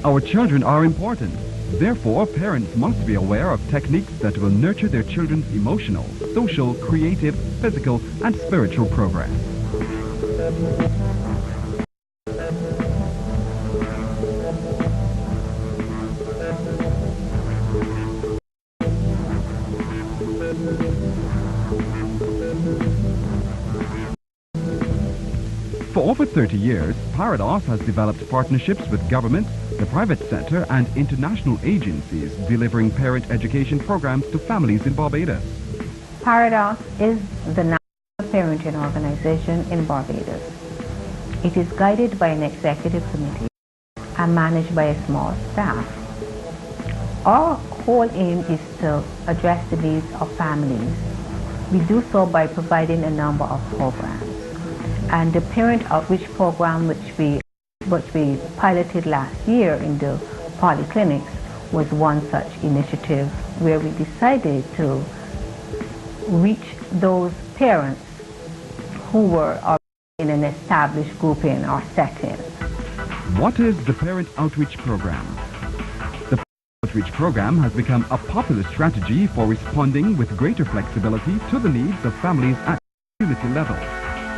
Our children are important. Therefore, parents must be aware of techniques that will nurture their children's emotional, social, creative, physical, and spiritual progress. For over 30 years, Parados has developed partnerships with government, the private sector, and international agencies delivering parent education programs to families in Barbados. Parados is the national parenting organization in Barbados. It is guided by an executive committee and managed by a small staff. Our whole aim is to address the needs of families. We do so by providing a number of programs. And the parent outreach program which we piloted last year in the polyclinics was one such initiative where we decided to reach those parents who were in an established grouping or setting. What is the Parent Outreach Program? The Parent Outreach Program has become a popular strategy for responding with greater flexibility to the needs of families at the community level.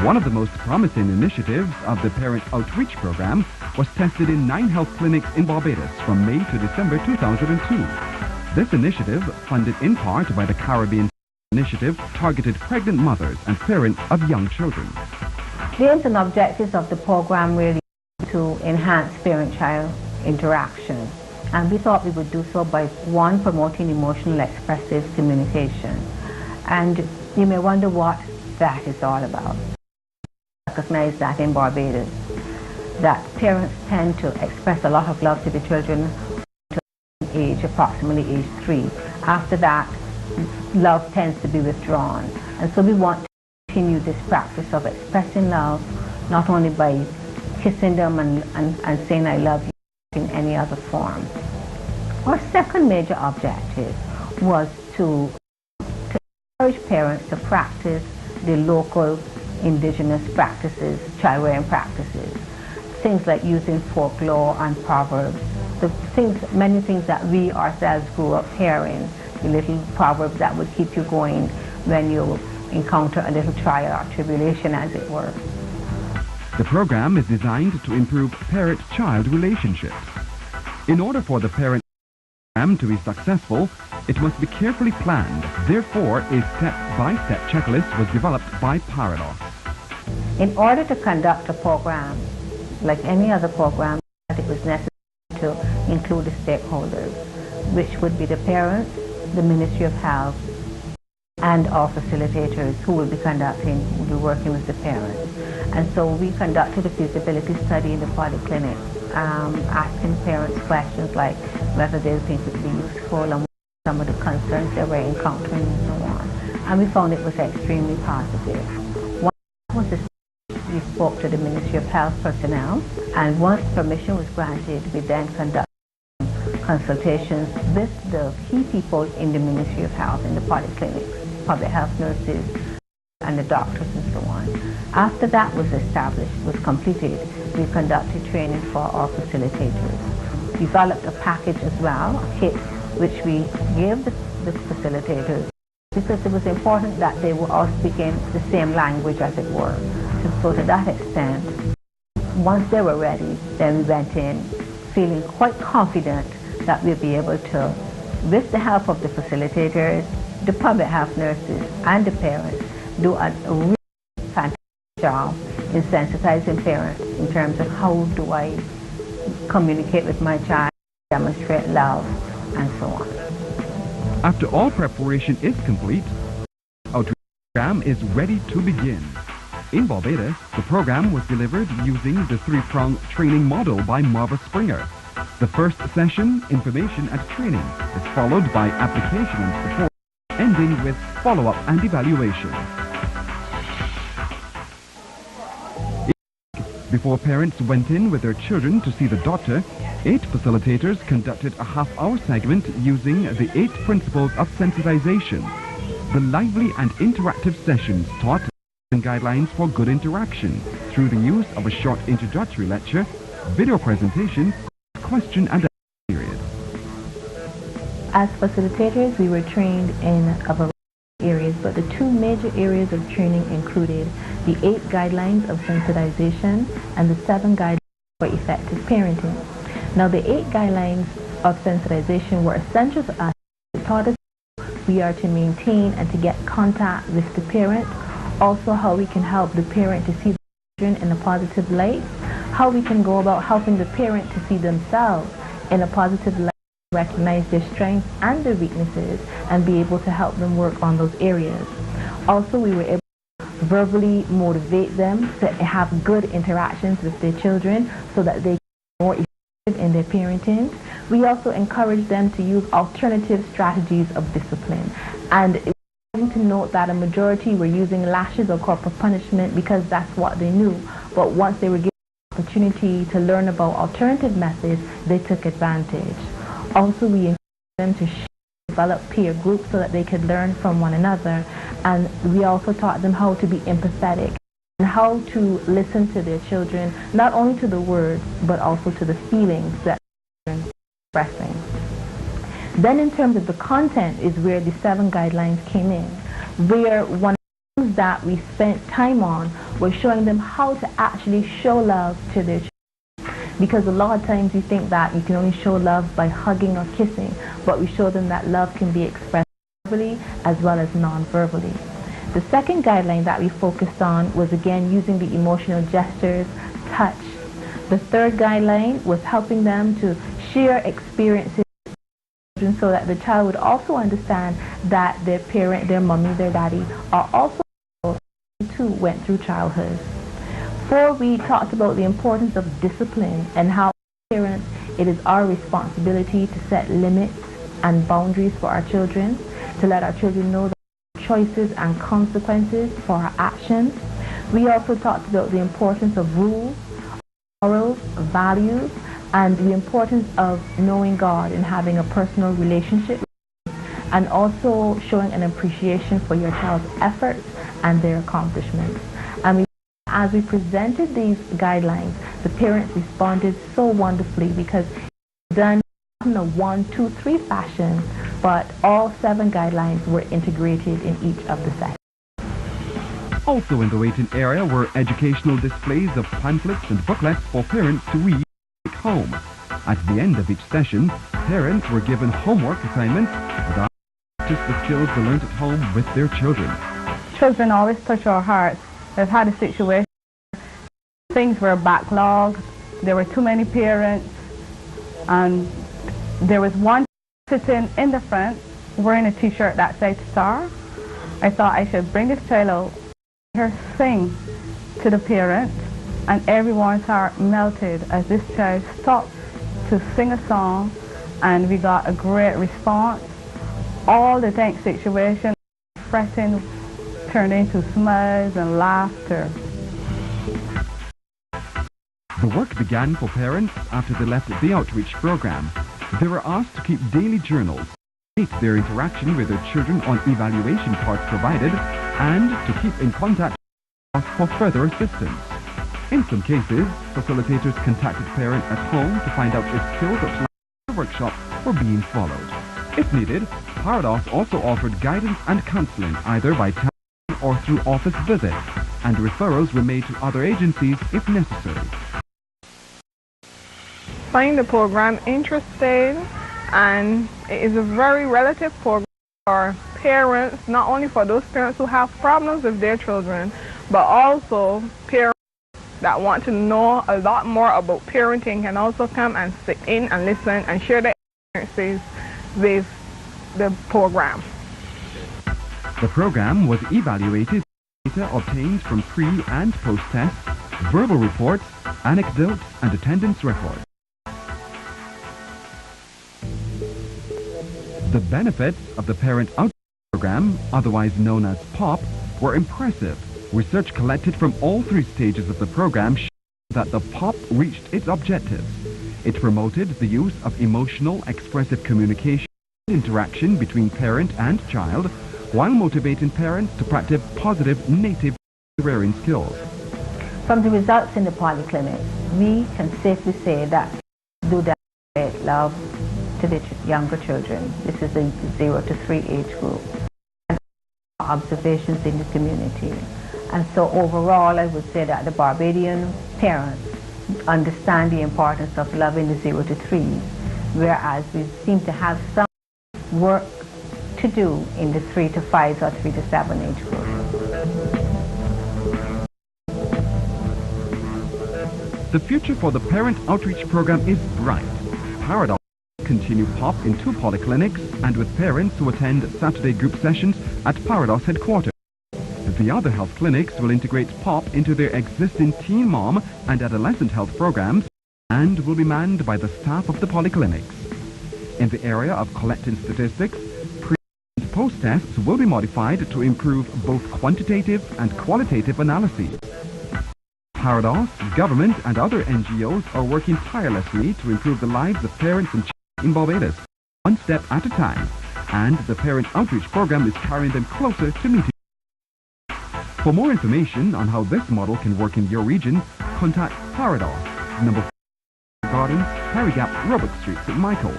One of the most promising initiatives of the Parent Outreach Program was tested in 9 health clinics in Barbados from May to December 2002. This initiative, funded in part by the Caribbean Initiative, targeted pregnant mothers and parents of young children. The aims and objectives of the program really to enhance parent-child interaction. And we thought we would do so by, one, promoting emotional expressive communication. And you may wonder what that is all about. Recognize that in Barbados, that parents tend to express a lot of love to the children to approximately age 3. After that, love tends to be withdrawn. And so we want to continue this practice of expressing love, not only by kissing them and saying I love you in any other form. Our second major objective was to encourage parents to practice the local indigenous practices, child-rearing practices. Things like using folklore and proverbs, many things that we ourselves grew up hearing, the little proverbs that would keep you going when you encounter a little trial or tribulation, as it were. The program is designed to improve parent-child relationships. In order for the parent program to be successful, it must be carefully planned. Therefore, a step-by-step checklist was developed by Parados. In order to conduct a program, like any other program, it was necessary to include the stakeholders, which would be the parents, the Ministry of Health, and our facilitators who will be working with the parents. And so we conducted a feasibility study in the polyclinic, asking parents questions like whether they think it would be useful and some of the concerns they were encountering and so on. And we found it was extremely positive. One was we spoke to the Ministry of Health personnel, and once permission was granted, we then conducted consultations with the key people in the Ministry of Health in the polyclinics, public health nurses, and the doctors and so on. After that was established, was completed, we conducted training for our facilitators. Developed a package as well, a kit, which we gave the facilitators because it was important that they were all speaking the same language, as it were. So to that extent, once they were ready, then we went in feeling quite confident that we'll be able to, with the help of the facilitators, the public health nurses, and the parents, do a really fantastic job in sensitizing parents in terms of how do I communicate with my child, demonstrate love, and so on. After all preparation is complete, the outreach program is ready to begin. In Barbados, the program was delivered using the 3-pronged training model by Marva Springer. The first session, information and training, is followed by application and support, ending with follow-up and evaluation. Before parents went in with their children to see the doctor, 8 facilitators conducted a half-hour segment using the 8 principles of sensitization. The lively and interactive sessions taught guidelines for good interaction through the use of a short introductory lecture, video presentation, question and answer period. As facilitators, we were trained in a variety of areas, but the 2 major areas of training included the 8 guidelines of sensitization and the 7 guidelines for effective parenting. Now, the 8 guidelines of sensitization were essential to us. It taught us how we are to maintain and to get contact with the parent, also how we can help the parent to see the children in a positive light, how we can go about helping the parent to see themselves in a positive light, recognize their strengths and their weaknesses, and be able to help them work on those areas. Also, we were able to verbally motivate them to have good interactions with their children so that they can be more effective in their parenting. We also encourage them to use alternative strategies of discipline. And it's important to note that a majority were using lashes or corporal punishment because that's what they knew. But once they were given the opportunity to learn about alternative methods, they took advantage. Also, we encourage them to develop peer groups so that they could learn from one another. And we also taught them how to be empathetic and how to listen to their children, not only to the words, but also to the feelings that they're expressing. Then in terms of the content is where the 7 guidelines came in, where one of the things that we spent time on was showing them how to actually show love to their children. Because a lot of times we think that you can only show love by hugging or kissing, but we show them that love can be expressed verbally as well as non-verbally. The second guideline that we focused on was again using the emotional gestures, touch. The third guideline was helping them to share experiences so that the child would also understand that their parent, their mommy, their daddy are also too went through childhood. 4, we talked about the importance of discipline and how parents, it is our responsibility to set limits and boundaries for our children, to let our children know the choices and consequences for our actions. We also talked about the importance of rules, morals, values, and the importance of knowing God and having a personal relationship, and also showing an appreciation for your child's efforts and their accomplishments. And as we presented these guidelines, the parents responded so wonderfully because it's done in a 1, 2, 3 fashion, but all 7 guidelines were integrated in each of the sessions. Also in the waiting area were educational displays of pamphlets and booklets for parents to read and take home. At the end of each session, parents were given homework assignments that practice the skills they learned at home with their children. Children always touch our hearts. We've had a situation where things were backlogged, there were too many parents, and there was one sitting in the front wearing a t-shirt that said STAR. I thought I should bring this child out, her sing to the parent, and everyone's heart melted as this child stopped to sing a song, and we got a great response. All the tense situation, fretting, turned into smiles and laughter. The work began for parents after they left the outreach program. They were asked to keep daily journals, rate their interaction with their children on evaluation cards provided, and to keep in contact with us for further assistance. In some cases, facilitators contacted parents at home to find out if skills at the workshop were being followed. If needed, Parados also offered guidance and counseling either by telephone or through office visits, and referrals were made to other agencies if necessary. Find the program interesting, and it is a very relative program for parents, not only for those parents who have problems with their children, but also parents that want to know a lot more about parenting can also come and sit in and listen and share their experiences with the program. The program was evaluated with data obtained from pre- and post-test, verbal reports, anecdotes, and attendance records. The benefits of the Parent Outreach Program, otherwise known as POP, were impressive. Research collected from all 3 stages of the program that the POP reached its objectives. It promoted the use of emotional, expressive communication and interaction between parent and child, while motivating parents to practice positive native rearing skills. From the results in the polyclinic, we can safely say that do demonstrate love to the younger children. This is the 0 to 3 age group. And observations in the community. And so overall, I would say that the Barbadian parents understand the importance of loving the 0 to 3, whereas we seem to have some work to do in the 3 to 5 or 3 to 7 age group. The future for the Parent Outreach Program is bright. Paradox will continue POP in 2 polyclinics and with parents who attend Saturday group sessions at Paradox headquarters. The other health clinics will integrate POP into their existing teen mom and adolescent health programs and will be manned by the staff of the polyclinics. In the area of collecting statistics, pre- and post-tests will be modified to improve both quantitative and qualitative analyses. Parados, government and other NGOs are working tirelessly to improve the lives of parents and children in Barbados, one step at a time, and the Parent Outreach Program is carrying them closer to meeting. For more information on how this model can work in your region, contact Parados, number 4 Gardens, Perry Gap, Roebuck Street, St. Michael,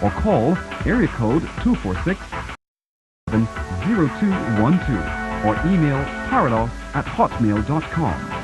or call area code 246-0212 or email parados@hotmail.com.